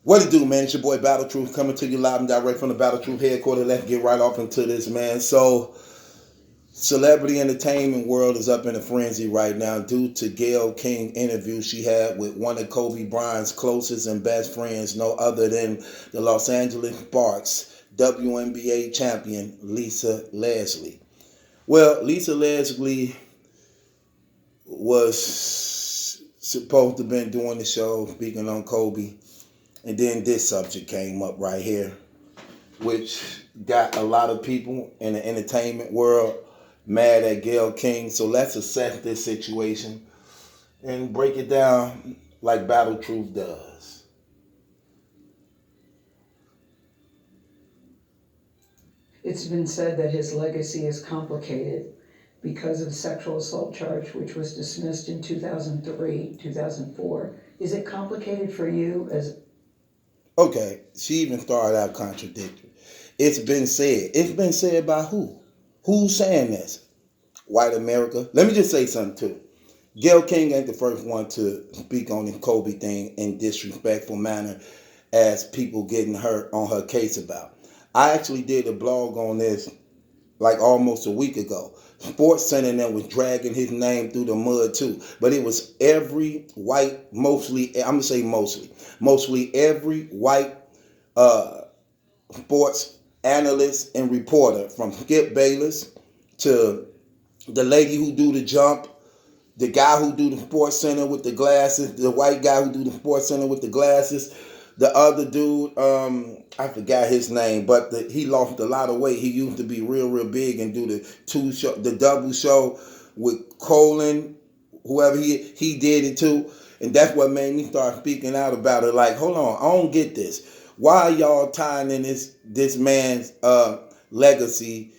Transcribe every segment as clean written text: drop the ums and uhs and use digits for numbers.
What it do, man? It's your boy Battle Truth coming to you live and direct from the Battle Truth headquarters. Let's get right off into this, man. So, celebrity entertainment world is up in a frenzy right now due to Gayle King interview she had with one of Kobe Bryant's closest and best friends, no other than the Los Angeles Sparks WNBA champion Lisa Leslie. Well, Lisa Leslie was supposed to have been doing the show speaking on Kobe. And then this subject came up right here, which got a lot of people in the entertainment world mad at Gayle King. So let's assess this situation and break it down like Battle Truth does. It's been said that his legacy is complicated because of sexual assault charge, which was dismissed in 2003, 2004. Is it complicated for you as... Okay, she even started out contradictory. It's been said. It's been said by who? Who's saying this? White America. Let me just say something too. Gayle King ain't the first one to speak on the Kobe thing in disrespectful manner as people getting hurt on her case about. I actually did a blog on this like almost a week ago. Sports Center then was dragging his name through the mud too. But it was every white, mostly every white sports analyst and reporter, from Skip Bayless to the lady who do the jump, the guy who do the Sports Center with the glasses, the white guy who do the Sports Center with the glasses, the other dude, I forgot his name, but he lost a lot of weight. He used to be real big and do the double show with Colin, whoever he did it too. And that's what made me start speaking out about it. Like, hold on, I don't get this. Why are y'all tying in this man's legacy,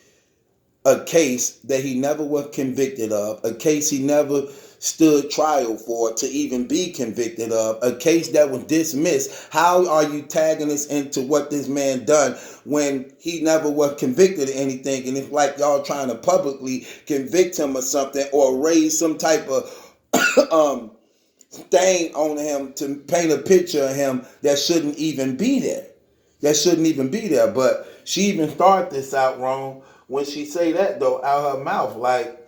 a case that he never was convicted of, a case he never stood trial for to even be convicted of, a case that was dismissed? How are you tagging us into what this man done when he never was convicted of anything? And it's like y'all trying to publicly convict him of something or raise some type of stain on him to paint a picture of him that shouldn't even be there. But she even started this out wrong when she say that though out her mouth. Like,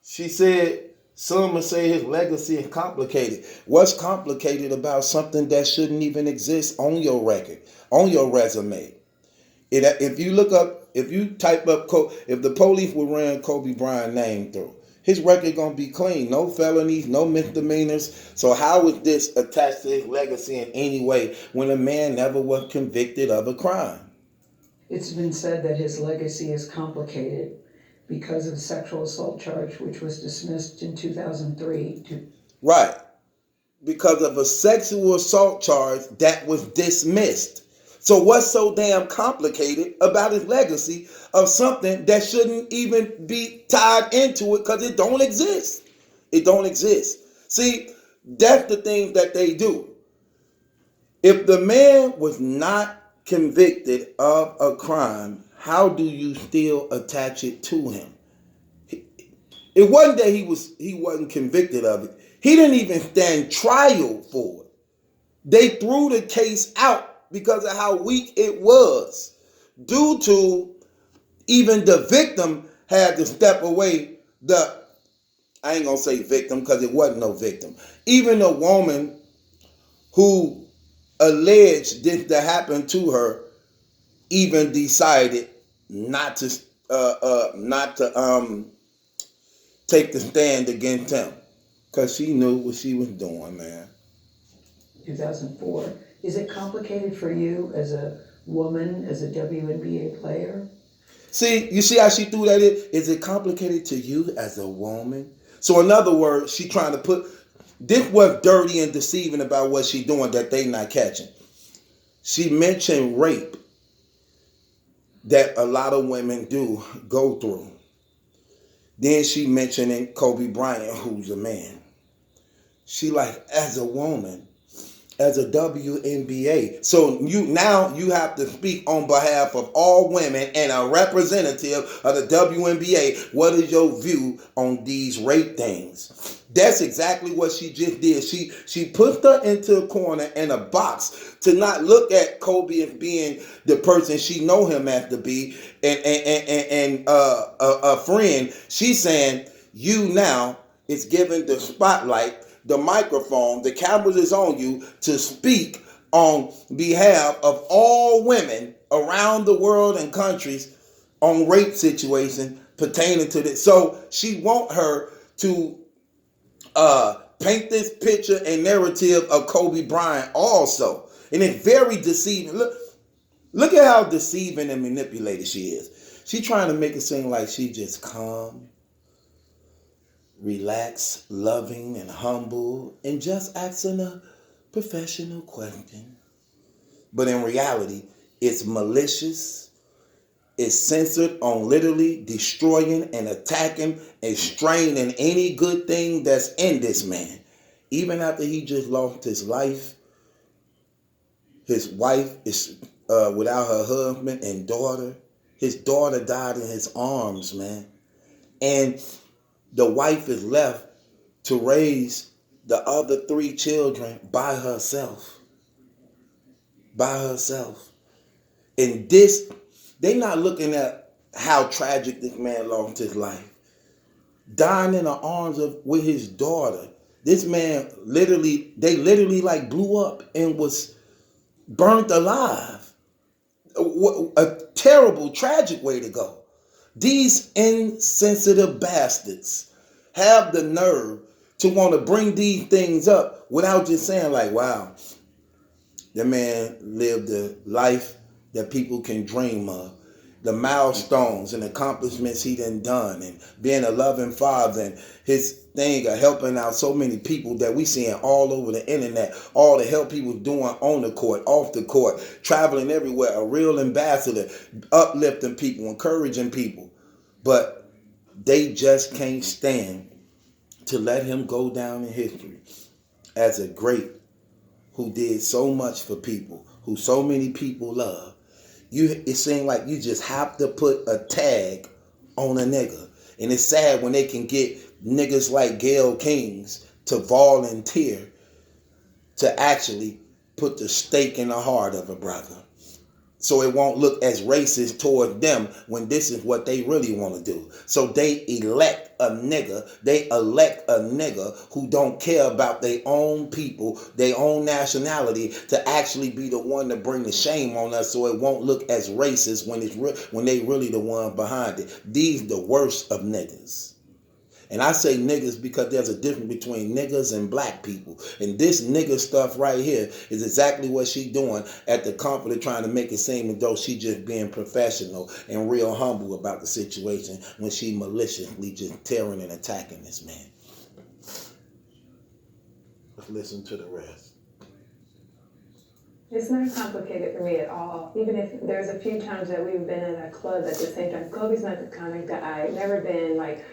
she said, some would say his legacy is complicated. What's complicated about something that shouldn't even exist on your record, on your resume? If you type up, if the police would run Kobe Bryant name through, his record gonna be clean. No felonies, no misdemeanors. So how is this attached to his legacy in any way when a man never was convicted of a crime? It's been said that his legacy is complicated because of sexual assault charge, which was dismissed in 2003. Right. Because of a sexual assault charge that was dismissed. So what's so damn complicated about his legacy of something that shouldn't even be tied into it because it don't exist? It don't exist. See, that's the thing that they do. If the man was not convicted of a crime, how do you still attach it to him? It wasn't that he wasn't convicted of it. He didn't even stand trial for it. They threw the case out because of how weak it was, due to even the victim had to step away. I ain't gonna say victim because it wasn't no victim. Even a woman who alleged this to happen to her even decided not to take the stand against him because she knew what she was doing, man. 2004. Is it complicated for you as a woman, as a WNBA player? See, you see how she threw that in? Is it complicated to you as a woman? So in other words, she trying to put this was dirty and deceiving about what she doing that they not catching. She mentioned rape that a lot of women do go through. Then she mentioning Kobe Bryant, who's a man. She like, as a woman, as a WNBA. So you have to speak on behalf of all women and a representative of the WNBA. What is your view on these rape things? That's exactly what she just did. She put her into a corner in a box to not look at Kobe as being the person she know him as to be and a friend. She's saying you now is given the spotlight, the microphone, the cameras is on you to speak on behalf of all women around the world and countries on rape situation pertaining to this. So she want her to paint this picture and narrative of Kobe Bryant also. And it's very deceiving. Look at how deceiving and manipulated she is. She trying to make it seem like she just calm, relaxed, loving, and humble, and just asking a professional question. But in reality, it's malicious. It's censored on literally destroying and attacking and straining any good thing that's in this man. Even after he just lost his life, his wife is without her husband and daughter. His daughter died in his arms, man. And the wife is left to raise the other 3 children by herself. By herself. And this, they not looking at how tragic this man lost his life. Dying in the arms of with his daughter. This man they literally like blew up and was burnt alive. A terrible, tragic way to go. These insensitive bastards have the nerve to want to bring these things up without just saying like, wow, the man lived a life that people can dream of. The milestones and accomplishments he done and being a loving father and his thing of helping out so many people that we seeing all over the internet, all the help he was doing on the court, off the court, traveling everywhere, a real ambassador, uplifting people, encouraging people. But they just can't stand to let him go down in history as a great who did so much for people, who so many people love. It seems like you just have to put a tag on a nigga. And it's sad when they can get niggas like Gayle Kings to volunteer to actually put the stake in the heart of a brother. So it won't look as racist toward them when this is what they really want to do. So they elect a nigga. They elect a nigga who don't care about their own people, their own nationality, to actually be the one to bring the shame on us, so it won't look as racist when they really the one behind it. These the worst of niggas. And I say niggas because there's a difference between niggas and black people. And this nigga stuff right here is exactly what she doing at the company, trying to make it seem as though she just being professional and real humble about the situation when she maliciously just tearing and attacking this man. Let's listen to the rest. It's not complicated for me at all. Even if there's a few times that we've been in a club at the same time. Kobe's not the kind of guy. I've never been like,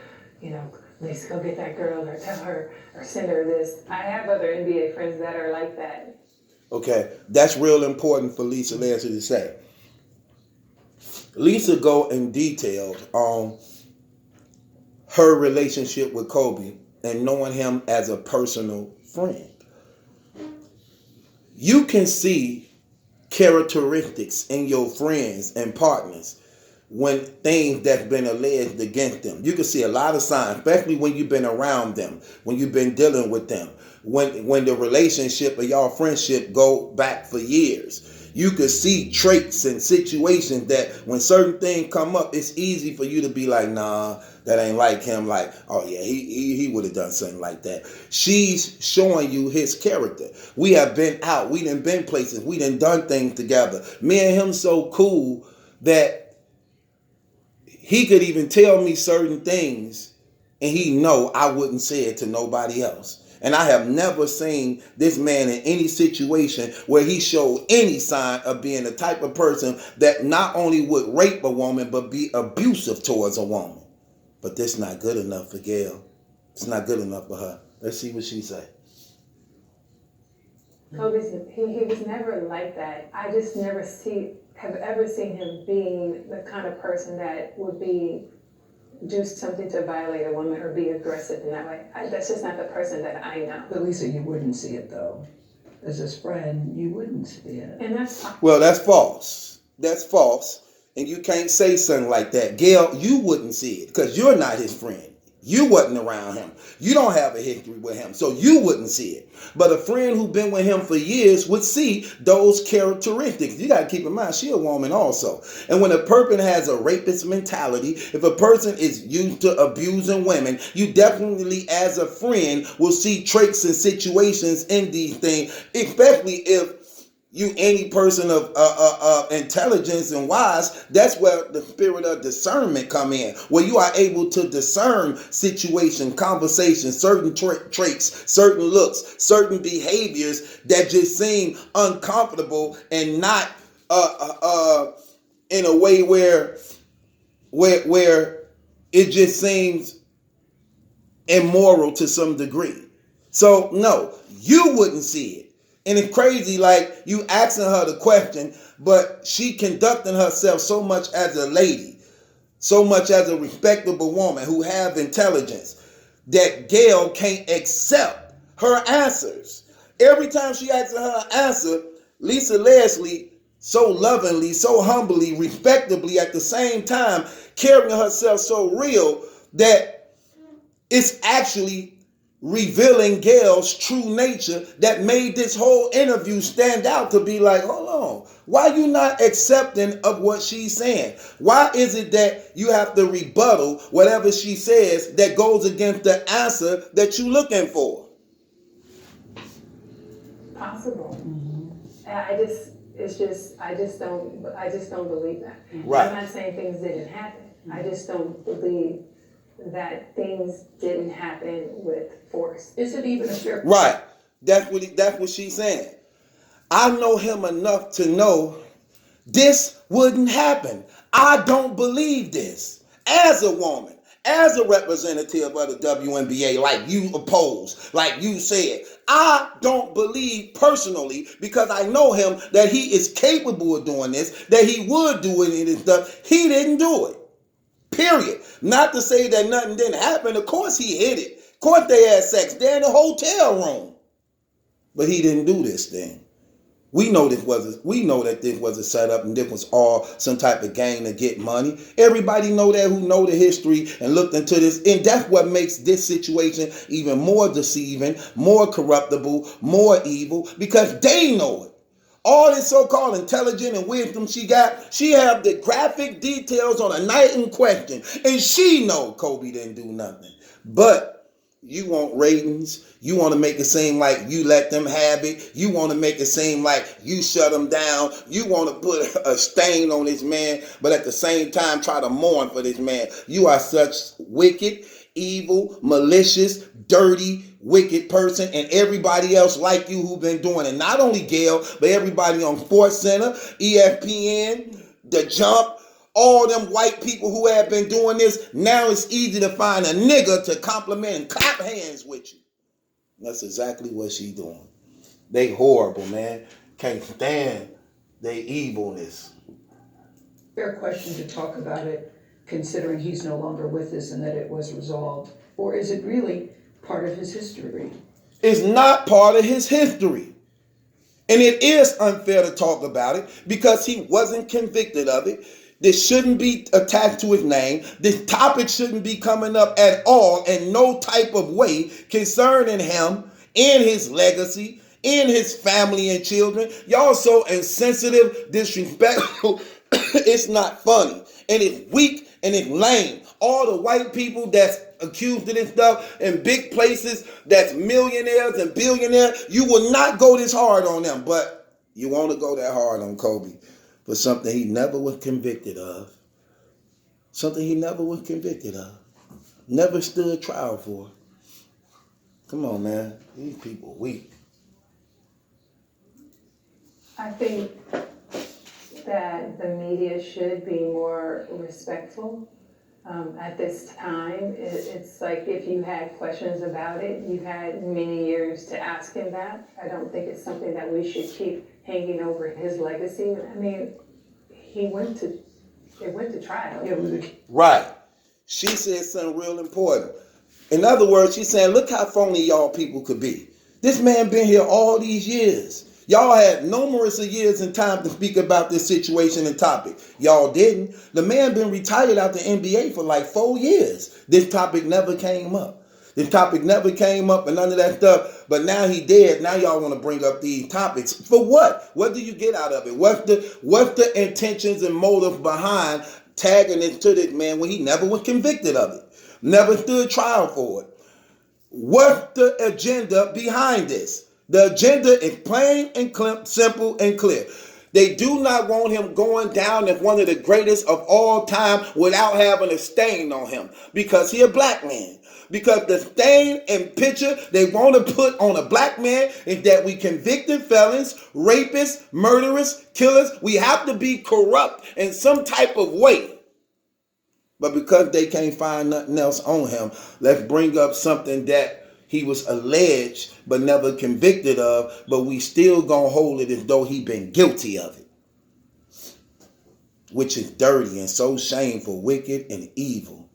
let's go get that girl or tell her or send her this. I have other NBA friends that are like that. Okay, that's real important for Lisa Lancer to say. Lisa go in detail on her relationship with Kobe and knowing him as a personal friend. You can see characteristics in your friends and partners when things that's been alleged against them. You can see a lot of signs, especially when you've been around them, when you've been dealing with them, when the relationship or y'all friendship go back for years. You can see traits and situations that when certain things come up, it's easy for you to be like, nah, that ain't like him. Like, oh yeah, he would have done something like that. She's showing you his character. We have been out. We done been places. We done things together. Me and him so cool that he could even tell me certain things and he know I wouldn't say it to nobody else. And I have never seen this man in any situation where he showed any sign of being the type of person that not only would rape a woman, but be abusive towards a woman. But that's not good enough for Gayle. It's not good enough for her. Let's see what she say. He was never like that. I just never have ever seen him being the kind of person that would do something to violate a woman or be aggressive in that way. That's just not the person that I know. But Lisa, you wouldn't see it though. As his friend, you wouldn't see it. And that's Well, that's false. That's false. And you can't say something like that. Gayle, you wouldn't see it because you're not his friend. You wasn't around him. You don't have a history with him, so you wouldn't see it. But a friend who's been with him for years would see those characteristics. You got to keep in mind, she a woman also. And when a person has a rapist mentality, if a person is used to abusing women, you definitely, as a friend, will see traits and situations in these things, especially if you any person of intelligence and wise. That's where the spirit of discernment come in, where you are able to discern situation, conversation, certain traits, certain looks, certain behaviors that just seem uncomfortable and not in a way where it just seems immoral to some degree. So no, you wouldn't see it. And it's crazy, like you asking her the question, but she conducting herself so much as a lady, so much as a respectable woman who have intelligence, that Gayle can't accept her answers. Every time she asks her answer, Lisa Leslie, so lovingly, so humbly, respectably, at the same time, carrying herself so real that it's actually revealing Gayle's true nature that made this whole interview stand out, to be like, hold on, why you not accepting of what she's saying? Why is it that you have to rebuttal whatever she says that goes against the answer that you looking for? possible. I just don't believe that. Right. I'm not saying things didn't happen. I just don't believe that things didn't happen with force. Is it even a fair? Right. That's what she's saying. I know him enough to know this wouldn't happen. I don't believe this. As a woman, as a representative of the WNBA, like you oppose, like you said, I don't believe personally, because I know him, that he is capable of doing this, that he would do it and stuff. He didn't do it. Period. Not to say that nothing didn't happen. Of course he hit it. Of course they had sex. They're in the hotel room. But he didn't do this thing. We know that this was a setup and this was all some type of game to get money. Everybody know that, who know the history and looked into this. And that's what makes this situation even more deceiving, more corruptible, more evil, because they know it. All this so-called intelligence and wisdom she have the graphic details on a night in question. And she know Kobe didn't do nothing. But you want ratings. You want to make it seem like you let them have it. You want to make it seem like you shut them down. You want to put a stain on this man, but at the same time try to mourn for this man. You are such wicked, evil, malicious, dirty, wicked person, and everybody else like you who've been doing it. Not only Gayle, but everybody on Sports Center, ESPN, The Jump, all them white people who have been doing this. Now it's easy to find a nigga to compliment and clap hands with you. That's exactly what she doing. They horrible, man. Can't stand their evilness. Fair question to talk about it, considering he's no longer with us and that it was resolved. Or is it really part of his history? It's not part of his history. And it is unfair to talk about it because he wasn't convicted of it. This shouldn't be attached to his name. This topic shouldn't be coming up at all in no type of way concerning him, in his legacy, in his family and children. Y'all so insensitive, disrespectful. It's not funny. And it's weak and it's lame. All the white people that's accused of this stuff in big places, that's millionaires and billionaires, you will not go this hard on them. But you want to go that hard on Kobe for something he never was convicted of. Something he never was convicted of. Never stood trial for. Come on, man. These people weak. I think that the media should be more respectful at this time. It's like if you had questions about it, you've had many years to ask him that. I don't think it's something that we should keep hanging over his legacy. I mean, it went to trial. Yeah, with Right. She said something real important. In other words, she's saying, look how phony y'all people could be. This man been here all these years. Y'all had numerous of years in time to speak about this situation and topic. Y'all didn't. The man been retired out the NBA for like 4 years. This topic never came up. This topic never came up and none of that stuff. But now he dead. Now y'all want to bring up these topics. For what? What do you get out of it? What's the intentions and motive behind tagging it to this man when he never was convicted of it? Never stood trial for it. What's the agenda behind this? The agenda is plain and simple and clear. They do not want him going down as one of the greatest of all time without having a stain on him because he a black man. Because the stain and picture they want to put on a black man is that we convicted felons, rapists, murderers, killers. We have to be corrupt in some type of way. But because they can't find nothing else on him, let's bring up something that he was alleged but never convicted of, but we still gonna hold it as though he been guilty of it. Which is dirty and so shameful, wicked and evil.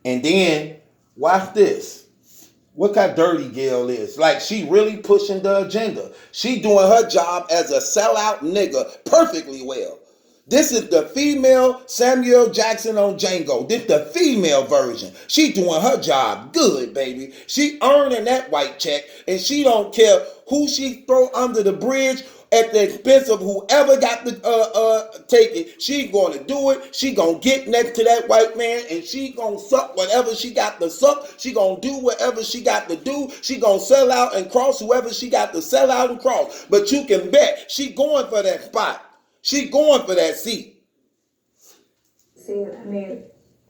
And then, watch this. Look how dirty Gayle is. Like, she really pushing the agenda. She doing her job as a sellout nigga perfectly well. This is the female Samuel Jackson on Django. This the female version. She doing her job good, baby. She earning that white check, and she don't care who she throw under the bridge at the expense of whoever got to take it. She gonna do it. She gonna get next to that white man, and she gonna suck whatever she got to suck. She gonna do whatever she got to do. She gonna sell out and cross whoever she got to sell out and cross. But you can bet she going for that spot. She going for that seat. See, I mean,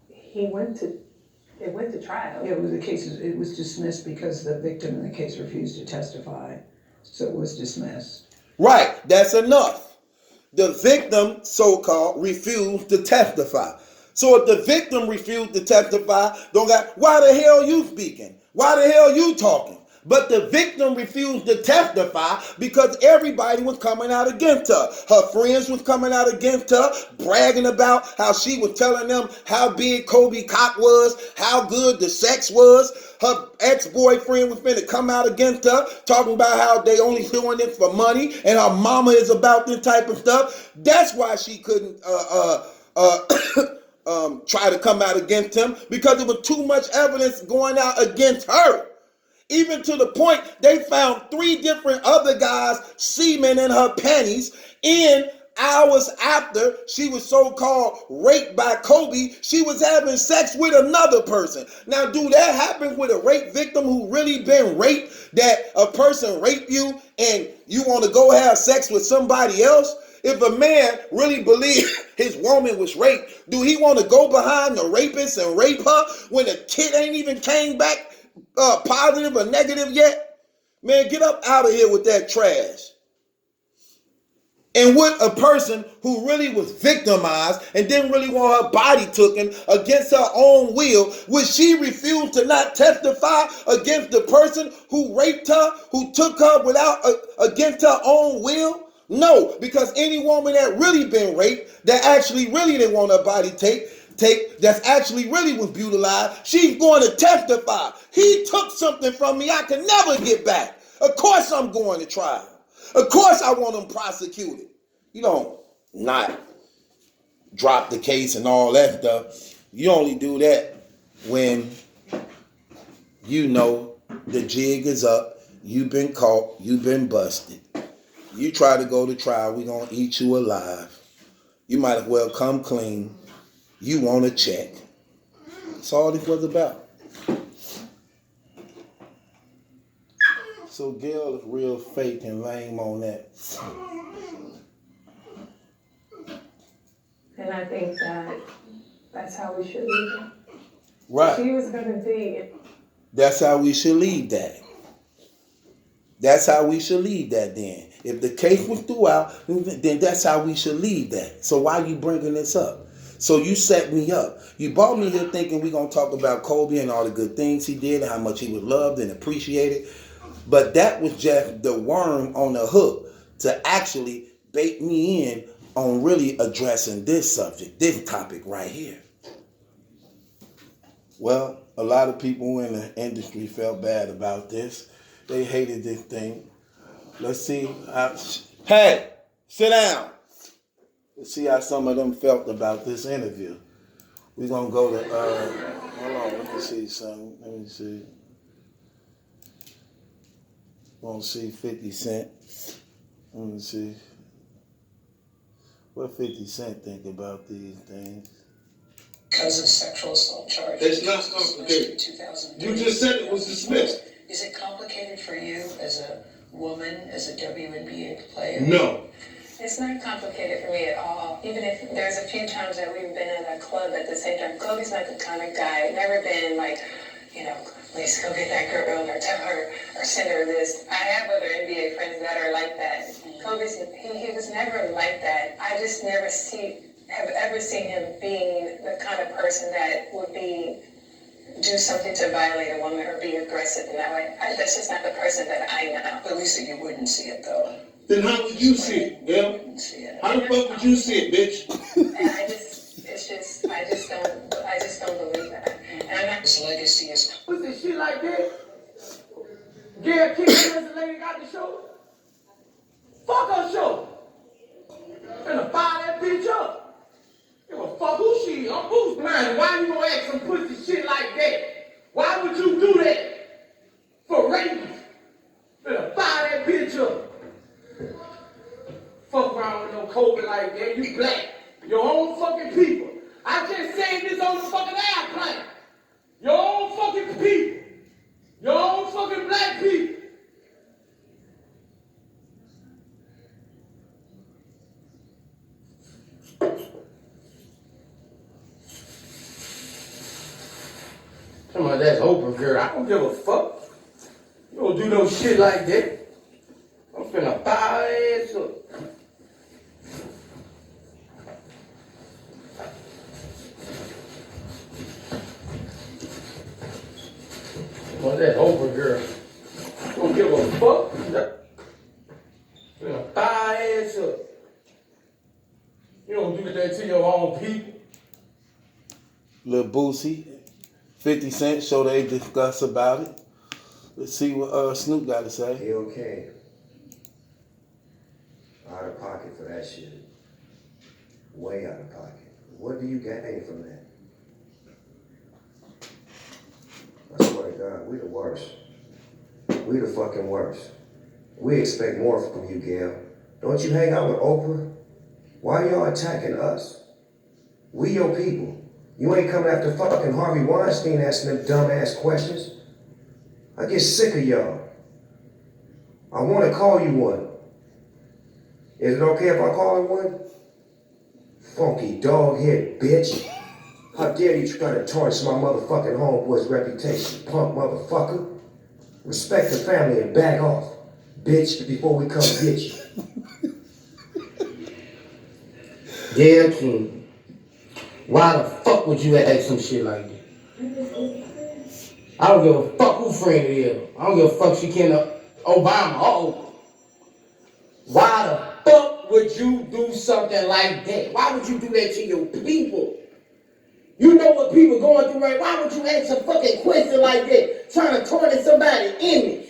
it went to trial. Yeah, it was dismissed because the victim in the case refused to testify. So it was dismissed. Right, that's enough. The victim, so-called, refused to testify. So if the victim refused to testify, why the hell you speaking? Why the hell you talking? But the victim refused to testify because everybody was coming out against her. Her friends was coming out against her, bragging about how she was telling them how big Kobe cock was, how good the sex was. Her ex-boyfriend was finna come out against her, talking about how they only doing it for money, and her mama is about this type of stuff. That's why she couldn't try to come out against him, because there was too much evidence going out against her. Even to the point they found 3 different other guys' semen in her panties in hours after she was so-called raped by Kobe. She was having sex with another person. Now, do that happen with a rape victim who really been raped, that a person raped you and you want to go have sex with somebody else? If a man really believed his woman was raped, do he want to go behind the rapist and rape her when the kid ain't even came back positive or negative yet? Man, get up out of here with that trash. And with a person who really was victimized and didn't really want her body taken against her own will, would she refuse to not testify against the person who raped her, who took her against her own will? No, because any woman that really been raped, that actually really didn't want her body that's actually really was brutalized, she's going to testify. He took something from me I can never get back. Of course I'm going to trial. Of course I want him prosecuted. You don't not drop the case and all that stuff. You only do that when you know the jig is up, you've been caught, you've been busted. You try to go to trial, we're going to eat you alive. You might as well come clean. You want a check. That's all this was about. So Gayle is real fake and lame on that. And I think that's how we should leave it. Right. She was going to be. That's how we should leave that. That's how we should leave that then. If the case was throughout, then that's how we should leave that. So why are you bringing this up? So you set me up. You brought me here thinking we're going to talk about Kobe and all the good things he did and how much he was loved and appreciated. But that was just the worm on the hook to actually bait me in on really addressing this subject, this topic right here. Well, a lot of people in the industry felt bad about this. They hated this thing. Let's see. Hey, sit down. Let's see how some of them felt about this interview. We're going to go to, hold on, let me see something. Let me see. We're going to see 50 Cent. Let me see. What 50 Cent think about these things? Because of sexual assault charges. It's not complicated. You just said it was dismissed. Is it complicated for you as a woman, as a WNBA player? No. It's not complicated for me at all. Even if there's a few times that we've been in a club at the same time. Kobe's not the kind of guy, never been like, let's go get that girl or tell her or send her this. I have other NBA friends that are like that. Kobe's, he was never like that. I just never have ever seen him being the kind of person that would do something to violate a woman or be aggressive in that way. That's just not the person that I know. But Lisa, you wouldn't see it though. Then how would you see it, Gayle? How the fuck would you see it, bitch? And I just don't believe that. And I'm not. His legacy is. What's this shit like that? Gayle kicked the lady got the show. Fuck her show. Finna fire that bitch up. Give a fuck who she is. I'm who's blind. Why you gonna act some pussy shit like that? Why would you do that? For ratings. Finna fire that bitch up. Fuck around with no Kobe like that. You black. Your own fucking people. I just said this on the fucking airplane. Your own fucking people. Your own fucking black people. Come on, that's Oprah, girl. I don't give a fuck. You don't do no shit like that. I'm finna fire her ass up. Come on, that's Oprah, girl. You don't give a fuck. Finna fire her ass up. You don't do that to your own people. Lil Boosie, 50 Cent, show they discuss about it. Let's see what Snoop got to say. He okay. Out of pocket for that shit. Way out of pocket. What do you gain from that? I swear to God, we the worst. We the fucking worst. We expect more from you, Gayle. Don't you hang out with Oprah? Why are y'all attacking us? We your people. You ain't coming after fucking Harvey Weinstein asking them dumbass questions. I get sick of y'all. I want to call you one. Is it okay if I call her one? Funky dog head bitch. How dare you try to tarnish my motherfucking homeboy's reputation, punk motherfucker. Respect the family and back off, bitch, before we come get you. Gayle King, why the fuck would you ask some shit like that? I don't give a fuck who friend it is. I don't give a fuck she can Obama. Uh-oh. Why the fuck would you do something like that? Why would you do that to your people? You know what people going through, right? Why would you ask a fucking question like that? Trying to tarnish somebody's image.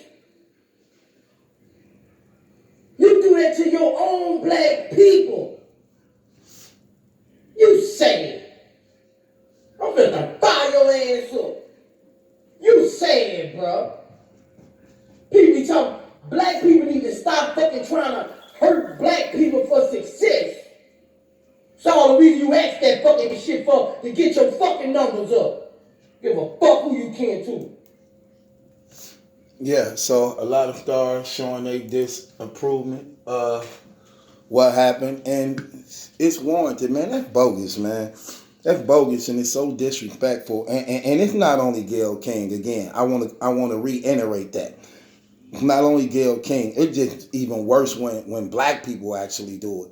You do that to your own black people. You say it. I'm finna fire your ass up. You say it, bro. People be talking, black people need to stop fucking trying to hurt black people for success. It's all the reason you ask that fucking shit for, to get your fucking numbers up. Give a fuck who you can too. Yeah, so a lot of stars showing their disapproval of what happened, and it's warranted, man. That's bogus, man. That's bogus, and it's so disrespectful. And it's not only Gayle King. Again, I want to reiterate that. Not only Gayle King, it's just even worse when black people actually do it.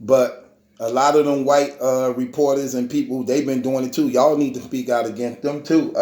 But A lot of them white reporters and people, they've been doing it too. Y'all need to speak out against them too.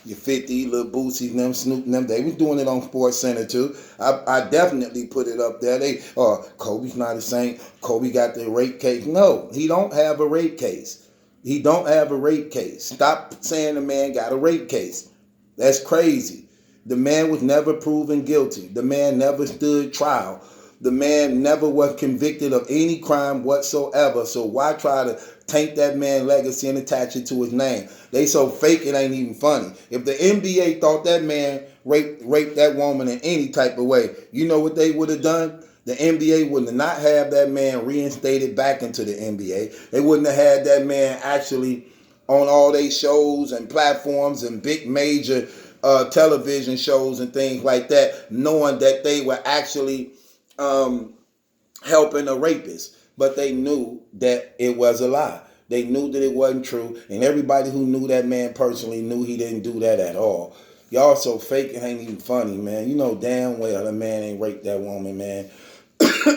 Your 50, little Boosie, them, Snoop, them, they was doing it on Sports Center too. I definitely put it up there. They, Kobe's not a saint. Kobe got the rape case. No, he don't have a rape case. He don't have a rape case. Stop saying the man got a rape case. That's crazy. The man was never proven guilty. The man never stood trial. The man never was convicted of any crime whatsoever. So why try to taint that man's legacy and attach it to his name? They so fake it ain't even funny. If the NBA thought that man raped that woman in any type of way, you know what they would have done? The NBA would not have that man reinstated back into the NBA. They wouldn't have had that man actually on all their shows and platforms and big major television shows and things like that, knowing that they were actually helping a rapist. But they knew that it was a lie. They knew that it wasn't true. And everybody who knew that man personally knew he didn't do that at all. Y'all so fake it ain't even funny, man. You know damn well that man ain't raped that woman, man.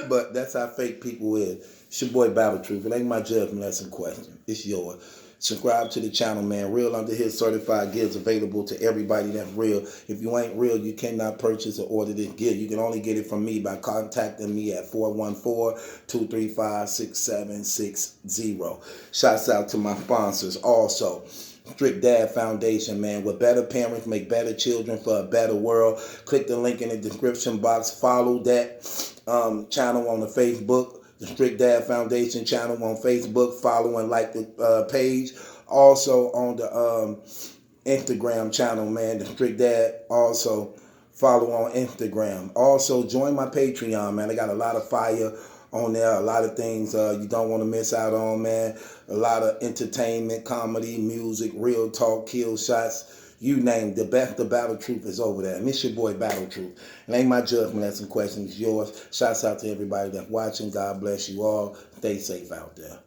But that's how fake people is. It's your boy Battle Truth. It ain't my judgment, that's a question. It's yours. Subscribe to the channel, man. Real Under His certified gifts available to everybody that's real. If you ain't real, you cannot purchase or order this gift. You can only get it from me by contacting me at 414-235-6760. Shouts out to my sponsors also. Strict Dad Foundation, man. Where better parents make better children for a better world. Click the link in the description box. Follow that channel on the Facebook. The Strict Dad Foundation channel on Facebook. Follow and like the page. Also on the Instagram channel, man. The Strict Dad. Also follow on Instagram. Also join my Patreon, man. I got a lot of fire on there. A lot of things you don't want to miss out on, man. A lot of entertainment, comedy, music, real talk, kill shots. You name the best. The Battle Truth is over there. And it's your boy Battle Truth. It ain't my judgment. That's some questions. Yours. Shouts out to everybody that's watching. God bless you all. Stay safe out there.